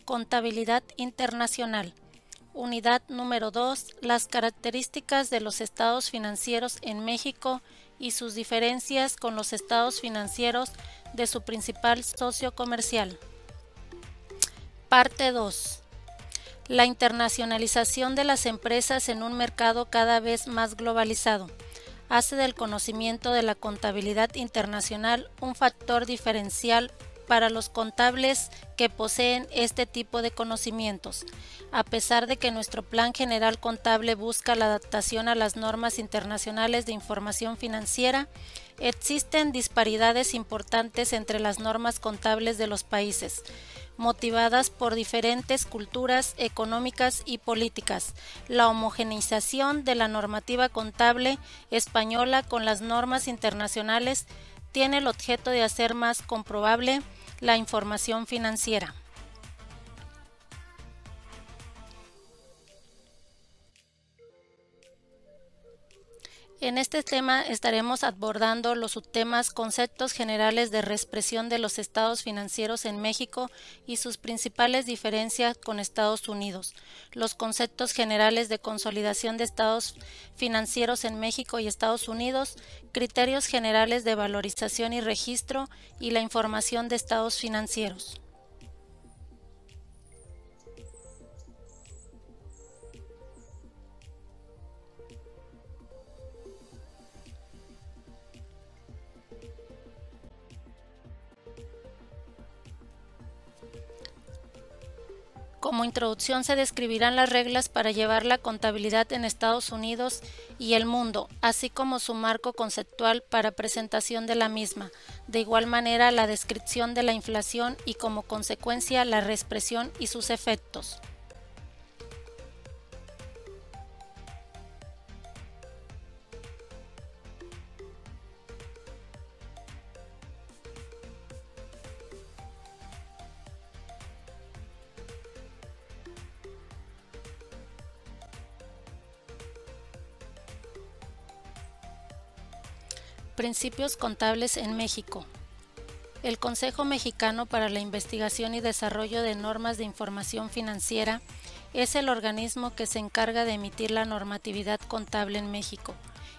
Contabilidad internacional. Unidad número 2. Las características de los estados financieros en México y sus diferencias con los estados financieros de su principal socio comercial. Parte 2. La internacionalización de las empresas en un mercado cada vez más globalizado hace del conocimiento de la contabilidad internacional un factor diferencial para los contables que poseen este tipo de conocimientos. A pesar de que nuestro Plan General Contable busca la adaptación a las normas internacionales de información financiera, existen disparidades importantes entre las normas contables de los países, motivadas por diferentes culturas económicas y políticas. La homogeneización de la normativa contable española con las normas internacionales tiene el objeto de hacer más comprobable la información financiera. En este tema estaremos abordando los subtemas conceptos generales de reexpresión de los estados financieros en México y sus principales diferencias con Estados Unidos, los conceptos generales de consolidación de estados financieros en México y Estados Unidos, criterios generales de valorización y registro y la información de estados financieros. Como introducción se describirán las reglas para llevar la contabilidad en Estados Unidos y el mundo, así como su marco conceptual para presentación de la misma. De igual manera, la descripción de la inflación y como consecuencia la reexpresión y sus efectos. Principios contables en México. El Consejo Mexicano para la Investigación y Desarrollo de Normas de Información Financiera es el organismo que se encarga de emitir la normatividad contable en México.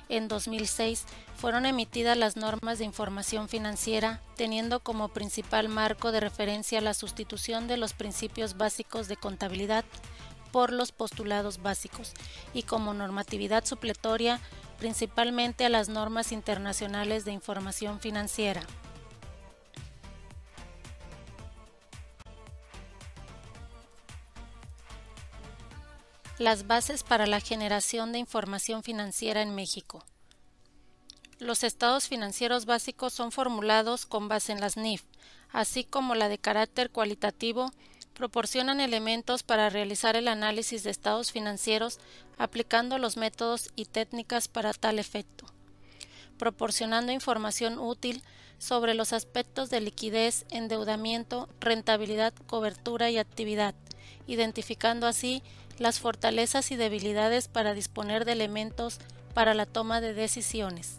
En 2006 fueron emitidas las normas de información financiera, teniendo como principal marco de referencia la sustitución de los principios básicos de contabilidad por los postulados básicos y como normatividad supletoria principalmente a las normas internacionales de información financiera. Las bases para la generación de información financiera en México. Los estados financieros básicos son formulados con base en las NIF, así como la de carácter cualitativo, proporcionan elementos para realizar el análisis de estados financieros aplicando los métodos y técnicas para tal efecto, proporcionando información útil sobre los aspectos de liquidez, endeudamiento, rentabilidad, cobertura y actividad, identificando así las fortalezas y debilidades para disponer de elementos para la toma de decisiones.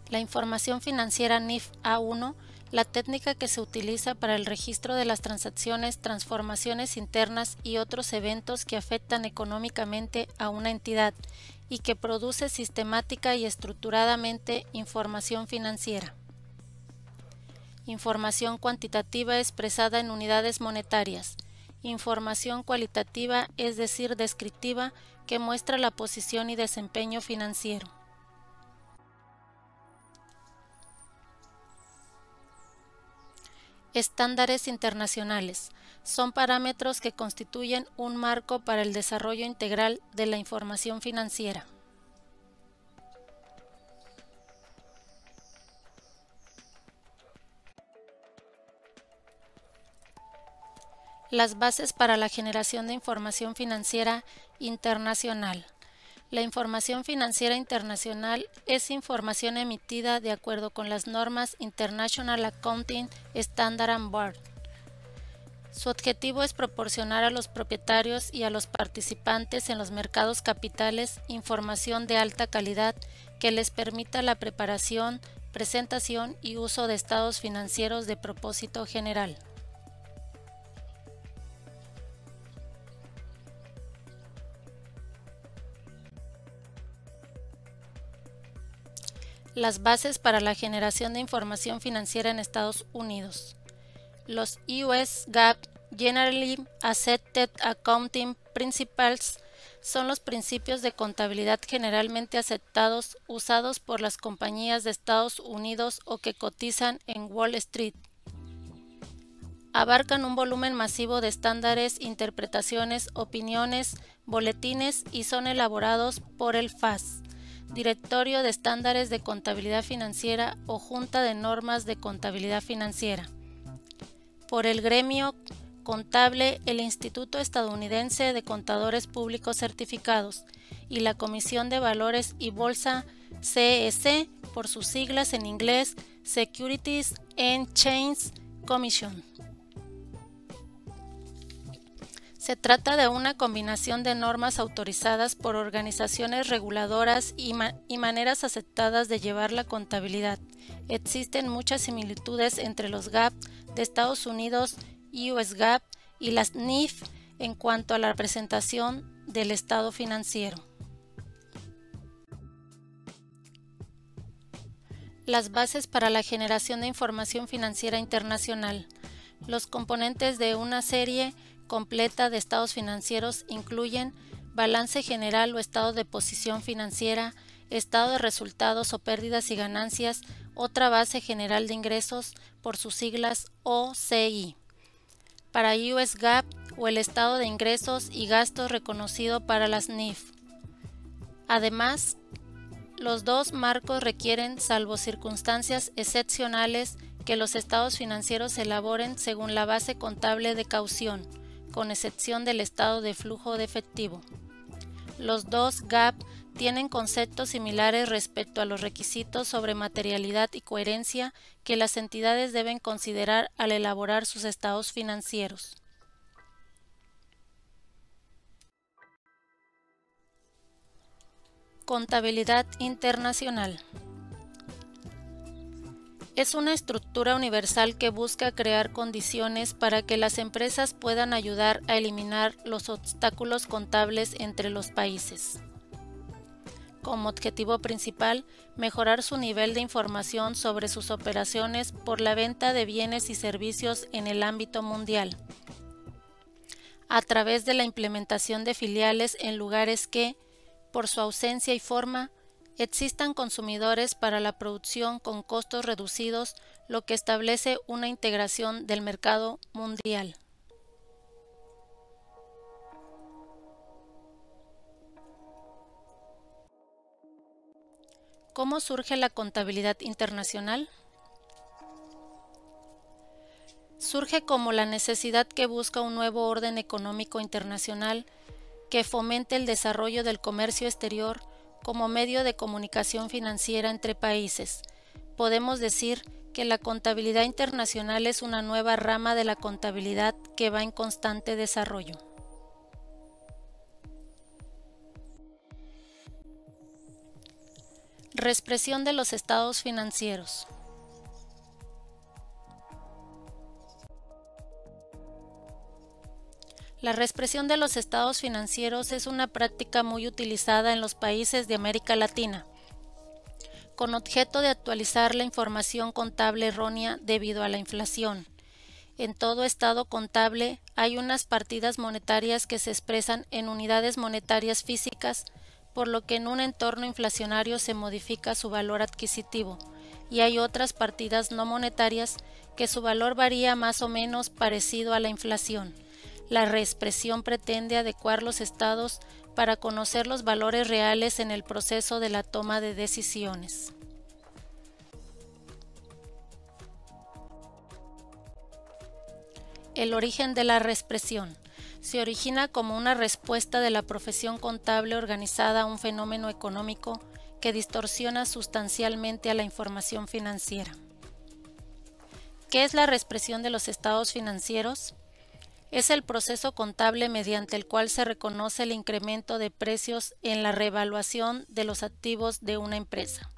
La información financiera NIF A1, la técnica que se utiliza para el registro de las transacciones, transformaciones internas y otros eventos que afectan económicamente a una entidad y que produce sistemática y estructuradamente información financiera. Información cuantitativa expresada en unidades monetarias. Información cualitativa, es decir, descriptiva, que muestra la posición y desempeño financiero. Estándares internacionales. Son parámetros que constituyen un marco para el desarrollo integral de la información financiera. Las bases para la generación de información financiera internacional. La información financiera internacional es información emitida de acuerdo con las normas International Accounting Standard Board, Su objetivo es proporcionar a los propietarios y a los participantes en los mercados capitales información de alta calidad que les permita la preparación, presentación y uso de estados financieros de propósito general. Las bases para la generación de información financiera en Estados Unidos. Los US GAAP Generally Accepted Accounting Principles son los principios de contabilidad generalmente aceptados usados por las compañías de Estados Unidos o que cotizan en Wall Street. Abarcan un volumen masivo de estándares, interpretaciones, opiniones, boletines y son elaborados por el FAS, Directorio de Estándares de Contabilidad Financiera o Junta de Normas de Contabilidad Financiera, por el gremio contable, el Instituto Estadounidense de Contadores Públicos Certificados y la Comisión de Valores y Bolsa SEC, por sus siglas en inglés Securities and Exchange Commission. Se trata de una combinación de normas autorizadas por organizaciones reguladoras y maneras aceptadas de llevar la contabilidad. Existen muchas similitudes entre los GAAP de Estados Unidos, US GAAP y las NIF en cuanto a la presentación del estado financiero. Las bases para la generación de información financiera internacional. Los componentes de una serie completa de estados financieros incluyen balance general o estado de posición financiera, estado de resultados o pérdidas y ganancias, otra base general de ingresos, por sus siglas OCI, para US GAAP o el estado de ingresos y gastos reconocido para las NIF. Además, los dos marcos requieren, salvo circunstancias excepcionales, que los estados financieros se elaboren según la base contable de caución, con excepción del estado de flujo de efectivo. Los dos GAAP tienen conceptos similares respecto a los requisitos sobre materialidad y coherencia que las entidades deben considerar al elaborar sus estados financieros. Contabilidad internacional. Es una estructura universal que busca crear condiciones para que las empresas puedan ayudar a eliminar los obstáculos contables entre los países. Como objetivo principal, mejorar su nivel de información sobre sus operaciones por la venta de bienes y servicios en el ámbito mundial, a través de la implementación de filiales en lugares que, por su ausencia y forma, existan consumidores para la producción con costos reducidos, lo que establece una integración del mercado mundial. ¿Cómo surge la contabilidad internacional? Surge como la necesidad que busca un nuevo orden económico internacional que fomente el desarrollo del comercio exterior como medio de comunicación financiera entre países. Podemos decir que la contabilidad internacional es una nueva rama de la contabilidad que va en constante desarrollo. Reexpresión de los estados financieros. La reexpresión de los estados financieros es una práctica muy utilizada en los países de América Latina, con objeto de actualizar la información contable errónea debido a la inflación. En todo estado contable hay unas partidas monetarias que se expresan en unidades monetarias físicas, por lo que en un entorno inflacionario se modifica su valor adquisitivo, y hay otras partidas no monetarias que su valor varía más o menos parecido a la inflación. La reexpresión pretende adecuar los estados para conocer los valores reales en el proceso de la toma de decisiones. El origen de la reexpresión. Se origina como una respuesta de la profesión contable organizada a un fenómeno económico que distorsiona sustancialmente a la información financiera. ¿Qué es la reexpresión de los estados financieros? Es el proceso contable mediante el cual se reconoce el incremento de precios en la revaluación de los activos de una empresa.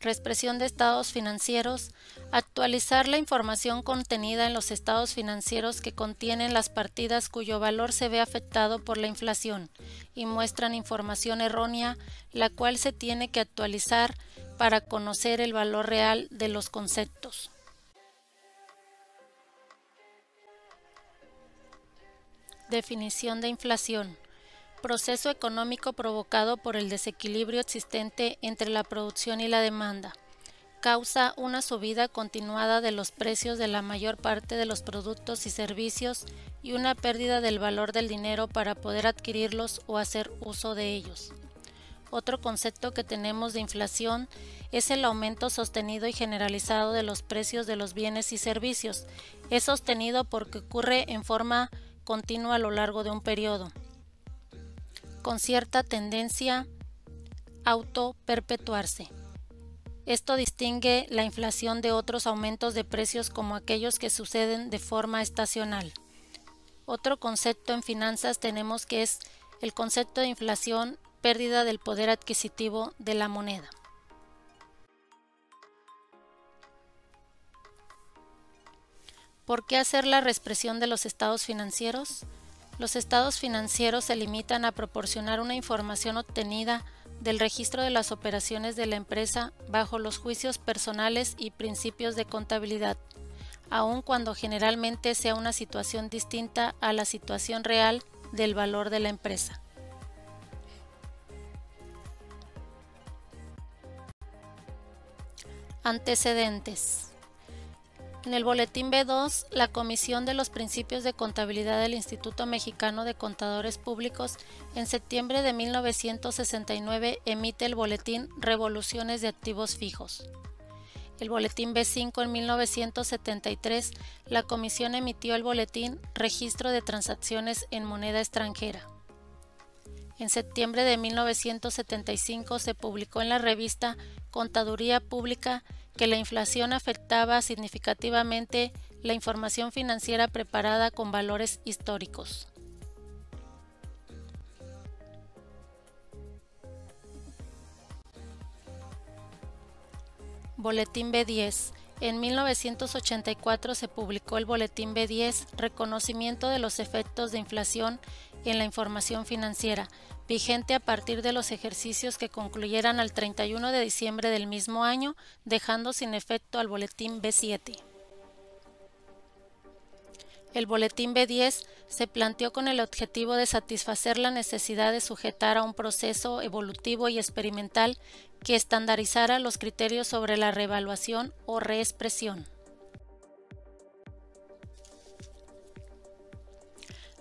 Reexpresión de estados financieros. Actualizar la información contenida en los estados financieros que contienen las partidas cuyo valor se ve afectado por la inflación y muestran información errónea, la cual se tiene que actualizar para conocer el valor real de los conceptos. Definición de inflación. Proceso económico provocado por el desequilibrio existente entre la producción y la demanda. Causa una subida continuada de los precios de la mayor parte de los productos y servicios y una pérdida del valor del dinero para poder adquirirlos o hacer uso de ellos. Otro concepto que tenemos de inflación es el aumento sostenido y generalizado de los precios de los bienes y servicios. Es sostenido porque ocurre en forma continua a lo largo de un periodo, con cierta tendencia a auto-perpetuarse. Esto distingue la inflación de otros aumentos de precios como aquellos que suceden de forma estacional. Otro concepto en finanzas tenemos que es el concepto de inflación, pérdida del poder adquisitivo de la moneda. ¿Por qué hacer la reexpresión de los estados financieros? Los estados financieros se limitan a proporcionar una información obtenida del registro de las operaciones de la empresa bajo los juicios personales y principios de contabilidad, aun cuando generalmente sea una situación distinta a la situación real del valor de la empresa. Antecedentes. En el Boletín B2, la Comisión de los Principios de Contabilidad del Instituto Mexicano de Contadores Públicos en septiembre de 1969 emite el Boletín Revoluciones de Activos Fijos. El Boletín B5 en 1973, la Comisión emitió el Boletín Registro de Transacciones en Moneda Extranjera. En septiembre de 1975 se publicó en la revista Contaduría Pública que la inflación afectaba significativamente la información financiera preparada con valores históricos. Boletín B10. En 1984 se publicó el Boletín B10, Reconocimiento de los efectos de inflación en la información financiera, vigente a partir de los ejercicios que concluyeran al 31 de diciembre del mismo año, dejando sin efecto al Boletín B7. El Boletín B10 se planteó con el objetivo de satisfacer la necesidad de sujetar a un proceso evolutivo y experimental que estandarizara los criterios sobre la revaluación o reexpresión.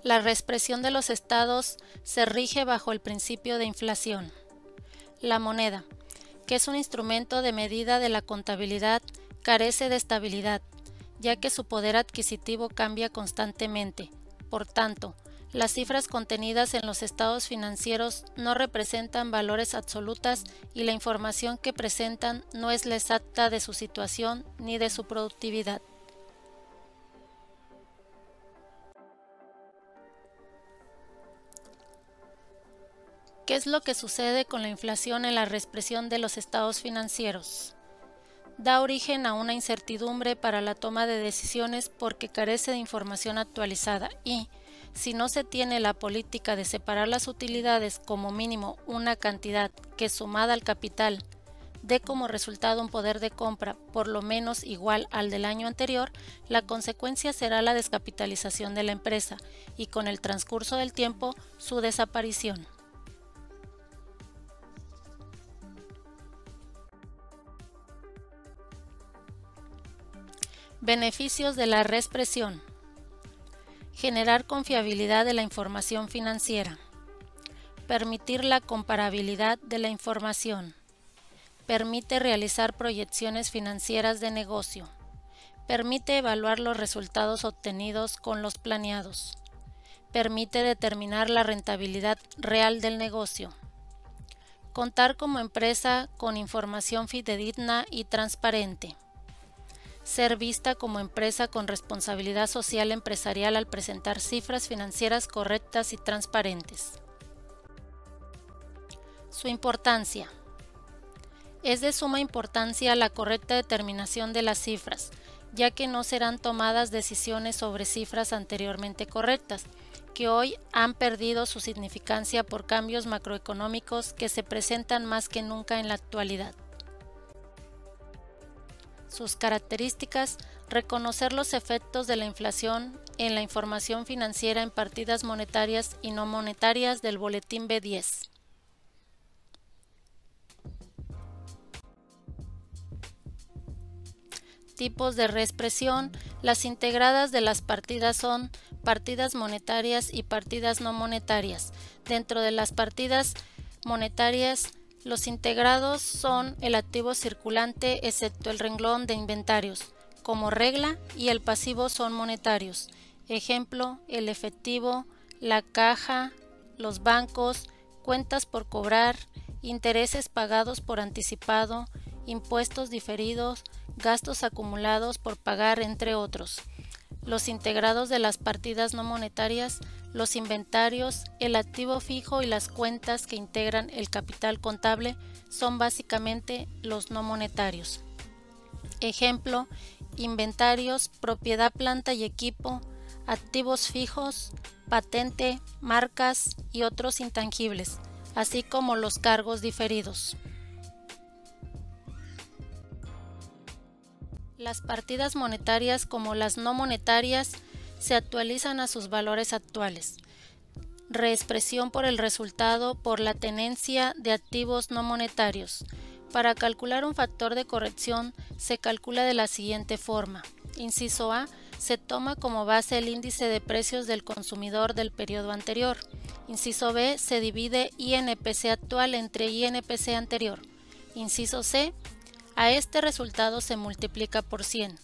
La reexpresión de los estados se rige bajo el principio de inflación. La moneda, que es un instrumento de medida de la contabilidad, carece de estabilidad, ya que su poder adquisitivo cambia constantemente. Por tanto, las cifras contenidas en los estados financieros no representan valores absolutas y la información que presentan no es la exacta de su situación ni de su productividad. ¿Qué es lo que sucede con la inflación en la reexpresión de los estados financieros? Da origen a una incertidumbre para la toma de decisiones porque carece de información actualizada y, si no se tiene la política de separar las utilidades como mínimo una cantidad que sumada al capital dé como resultado un poder de compra por lo menos igual al del año anterior, la consecuencia será la descapitalización de la empresa y con el transcurso del tiempo su desaparición. Beneficios de la reexpresión. Generar confiabilidad de la información financiera. Permitir la comparabilidad de la información. Permite realizar proyecciones financieras de negocio. Permite evaluar los resultados obtenidos con los planeados. Permite determinar la rentabilidad real del negocio. Contar como empresa con información fidedigna y transparente. Ser vista como empresa con responsabilidad social empresarial al presentar cifras financieras correctas y transparentes. Su importancia. Es de suma importancia la correcta determinación de las cifras, ya que no serán tomadas decisiones sobre cifras anteriormente correctas, que hoy han perdido su significancia por cambios macroeconómicos que se presentan más que nunca en la actualidad. Sus características: reconocer los efectos de la inflación en la información financiera en partidas monetarias y no monetarias del Boletín B10. Tipos de reexpresión. Las integradas de las partidas son partidas monetarias y partidas no monetarias. Dentro de las partidas monetarias, los integrados son el activo circulante excepto el renglón de inventarios, como regla, y el pasivo son monetarios. Ejemplo, el efectivo, la caja, los bancos, cuentas por cobrar, intereses pagados por anticipado, impuestos diferidos, gastos acumulados por pagar, entre otros. Los integrados de las partidas no monetarias, los inventarios, el activo fijo y las cuentas que integran el capital contable son básicamente los no monetarios. Ejemplo, inventarios, propiedad, planta y equipo, activos fijos, patente, marcas y otros intangibles, así como los cargos diferidos. Las partidas monetarias, como las no monetarias, se actualizan a sus valores actuales. Reexpresión por el resultado por la tenencia de activos no monetarios. Para calcular un factor de corrección se calcula de la siguiente forma. Inciso A. Se toma como base el índice de precios del consumidor del periodo anterior. Inciso B. Se divide INPC actual entre INPC anterior. Inciso C. A este resultado se multiplica por 100.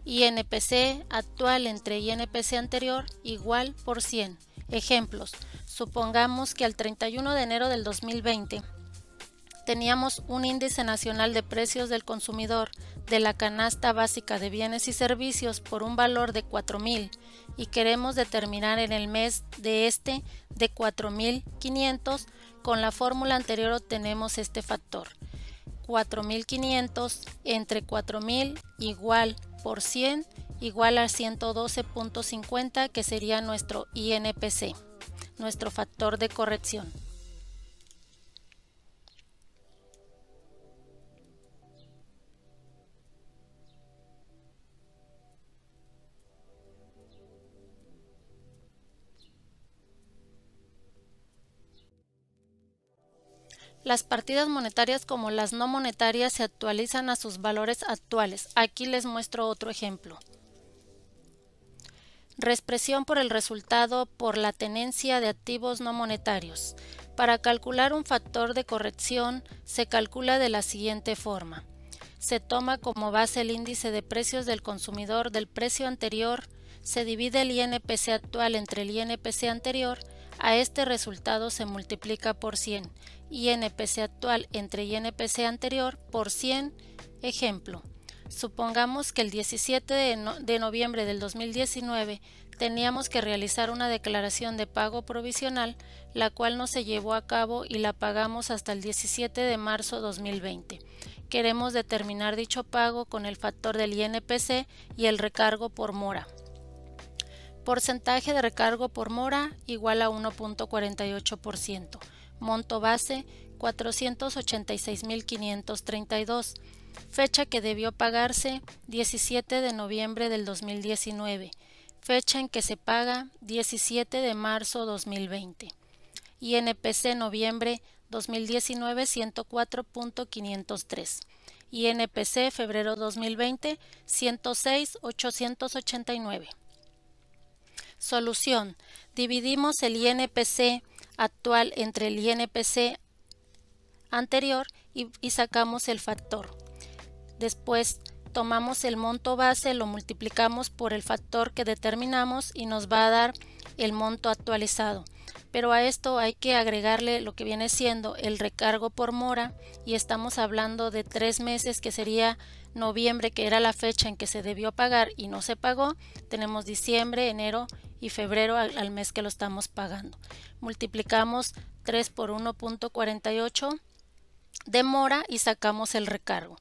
INPC actual entre INPC anterior igual por 100. Ejemplos. Supongamos que al 31 de enero del 2020 teníamos un índice nacional de precios del consumidor de la canasta básica de bienes y servicios por un valor de 4.000 y queremos determinar en el mes de 4.500. Con la fórmula anterior obtenemos este factor. 4.500 entre 4.000 igual por 100 igual a 112.50, que sería nuestro INPC, nuestro factor de corrección. Las partidas monetarias, como las no monetarias, se actualizan a sus valores actuales. Aquí les muestro otro ejemplo. Reexpresión por el resultado por la tenencia de activos no monetarios. Para calcular un factor de corrección se calcula de la siguiente forma. Se toma como base el índice de precios del consumidor del precio anterior, se divide el INPC actual entre el INPC anterior, a este resultado se multiplica por 100. INPC actual entre INPC anterior por 100. Ejemplo. Supongamos que el 17 de noviembre del 2019 teníamos que realizar una declaración de pago provisional, la cual no se llevó a cabo y la pagamos hasta el 17 de marzo 2020. Queremos determinar dicho pago con el factor del INPC y el recargo por mora. Porcentaje de recargo por mora igual a 1.48%. Monto base 486.532. Fecha que debió pagarse 17 de noviembre del 2019. Fecha en que se paga 17 de marzo 2020. INPC noviembre 2019 104.503. INPC febrero 2020 106.889. Solución. Dividimos el INPC actual entre el INPC anterior y sacamos el factor. Después tomamos el monto base, lo multiplicamos por el factor que determinamos y nos va a dar el monto actualizado. Pero a esto hay que agregarle lo que viene siendo el recargo por mora, y estamos hablando de 3 meses, que sería noviembre, que era la fecha en que se debió pagar y no se pagó. Tenemos diciembre, enero y febrero al mes que lo estamos pagando. Multiplicamos 3 por 1.48 de mora y sacamos el recargo.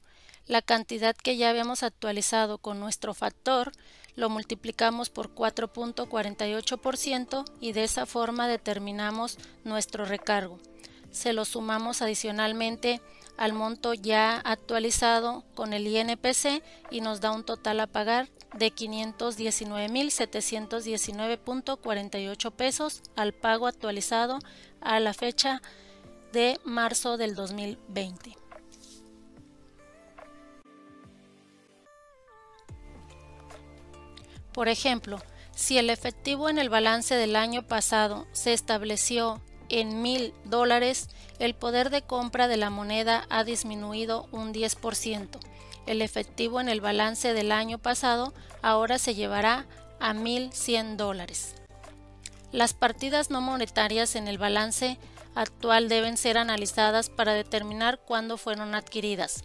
La cantidad que ya habíamos actualizado con nuestro factor lo multiplicamos por 4.48% y de esa forma determinamos nuestro recargo. Se lo sumamos adicionalmente al monto ya actualizado con el INPC y nos da un total a pagar de 519.719.48 pesos al pago actualizado a la fecha de marzo del 2020. Por ejemplo, si el efectivo en el balance del año pasado se estableció en $1,000, el poder de compra de la moneda ha disminuido un 10%. El efectivo en el balance del año pasado ahora se llevará a $1,100. Las partidas no monetarias en el balance actual deben ser analizadas para determinar cuándo fueron adquiridas.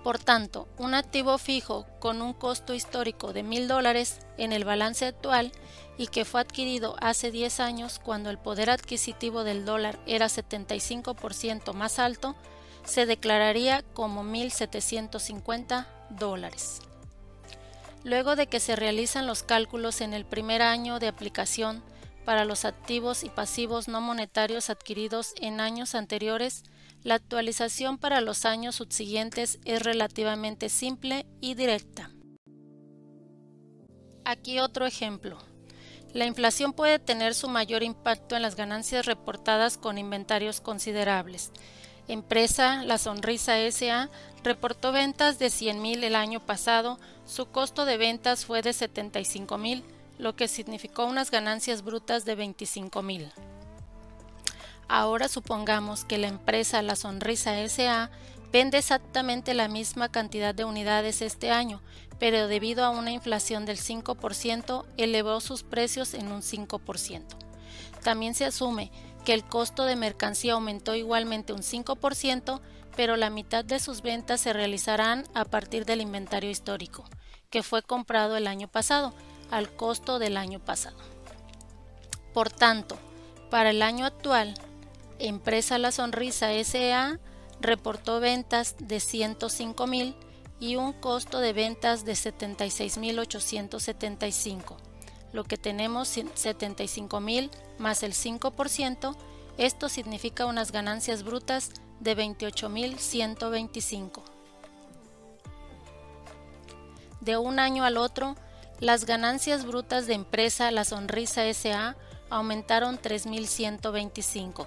Por tanto, un activo fijo con un costo histórico de $1,000 en el balance actual y que fue adquirido hace 10 años cuando el poder adquisitivo del dólar era 75% más alto, se declararía como $1,750. Luego de que se realizan los cálculos en el primer año de aplicación para los activos y pasivos no monetarios adquiridos en años anteriores, la actualización para los años subsiguientes es relativamente simple y directa. Aquí otro ejemplo. La inflación puede tener su mayor impacto en las ganancias reportadas con inventarios considerables. Empresa La Sonrisa S.A. reportó ventas de $100,000 el año pasado, su costo de ventas fue de $75,000, lo que significó unas ganancias brutas de $25,000. Ahora supongamos que la empresa La Sonrisa S.A. vende exactamente la misma cantidad de unidades este año, pero debido a una inflación del 5% elevó sus precios en un 5%. También se asume que el costo de mercancía aumentó igualmente un 5%, pero la mitad de sus ventas se realizarán a partir del inventario histórico, que fue comprado el año pasado, al costo del año pasado. Por tanto, para el año actual, Empresa La Sonrisa S.A. reportó ventas de $105,000 y un costo de ventas de $76,875. Lo que tenemos $75,000 más el 5%, esto significa unas ganancias brutas de $28,125. De un año al otro, las ganancias brutas de Empresa La Sonrisa S.A. aumentaron $3,125.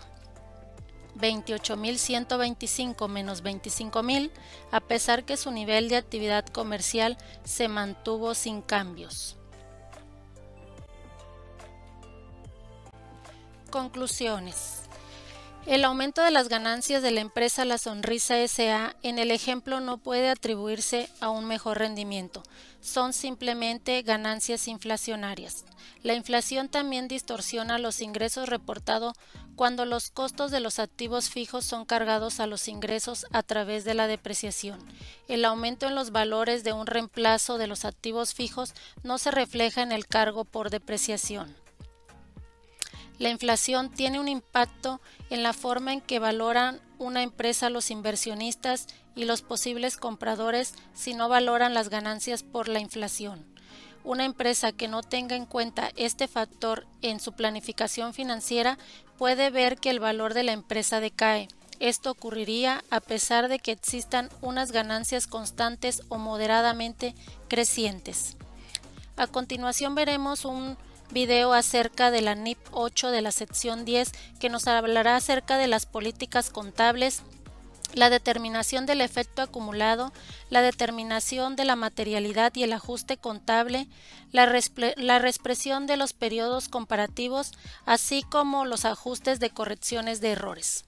28,125 menos 25,000, a pesar que su nivel de actividad comercial se mantuvo sin cambios. Conclusiones. El aumento de las ganancias de la empresa La Sonrisa S.A. en el ejemplo no puede atribuirse a un mejor rendimiento, son simplemente ganancias inflacionarias. La inflación también distorsiona los ingresos reportados cuando los costos de los activos fijos son cargados a los ingresos a través de la depreciación. El aumento en los valores de un reemplazo de los activos fijos no se refleja en el cargo por depreciación. La inflación tiene un impacto en la forma en que valoran una empresa los inversionistas y los posibles compradores si no valoran las ganancias por la inflación. Una empresa que no tenga en cuenta este factor en su planificación financiera puede ver que el valor de la empresa decae. Esto ocurriría a pesar de que existan unas ganancias constantes o moderadamente crecientes. A continuación veremos un video acerca de la NIP 8 de la sección 10 que nos hablará acerca de las políticas contables, la determinación del efecto acumulado, la determinación de la materialidad y el ajuste contable, la reexpresión de los periodos comparativos, así como los ajustes de correcciones de errores.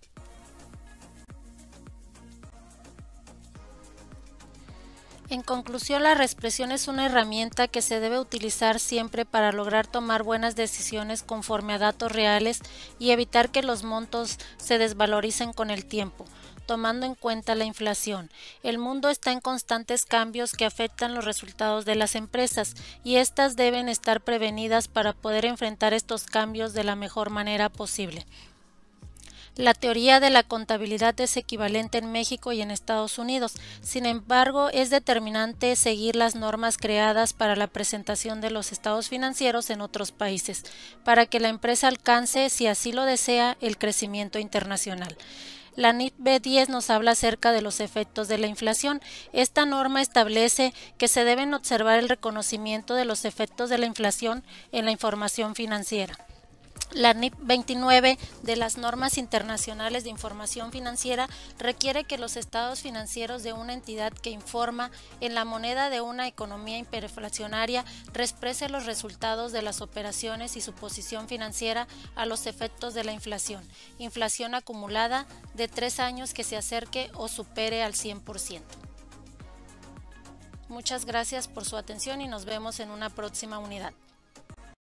En conclusión, la reexpresión es una herramienta que se debe utilizar siempre para lograr tomar buenas decisiones conforme a datos reales y evitar que los montos se desvaloricen con el tiempo, tomando en cuenta la inflación. El mundo está en constantes cambios que afectan los resultados de las empresas y éstas deben estar prevenidas para poder enfrentar estos cambios de la mejor manera posible. La teoría de la contabilidad es equivalente en México y en Estados Unidos. Sin embargo, es determinante seguir las normas creadas para la presentación de los estados financieros en otros países, para que la empresa alcance, si así lo desea, el crecimiento internacional. La NIF B10 nos habla acerca de los efectos de la inflación. Esta norma establece que se deben observar el reconocimiento de los efectos de la inflación en la información financiera. La NIF 29 de las normas internacionales de información financiera requiere que los estados financieros de una entidad que informa en la moneda de una economía hiperinflacionaria exprese los resultados de las operaciones y su posición financiera a los efectos de la inflación acumulada de 3 años que se acerque o supere al 100%. Muchas gracias por su atención y nos vemos en una próxima unidad.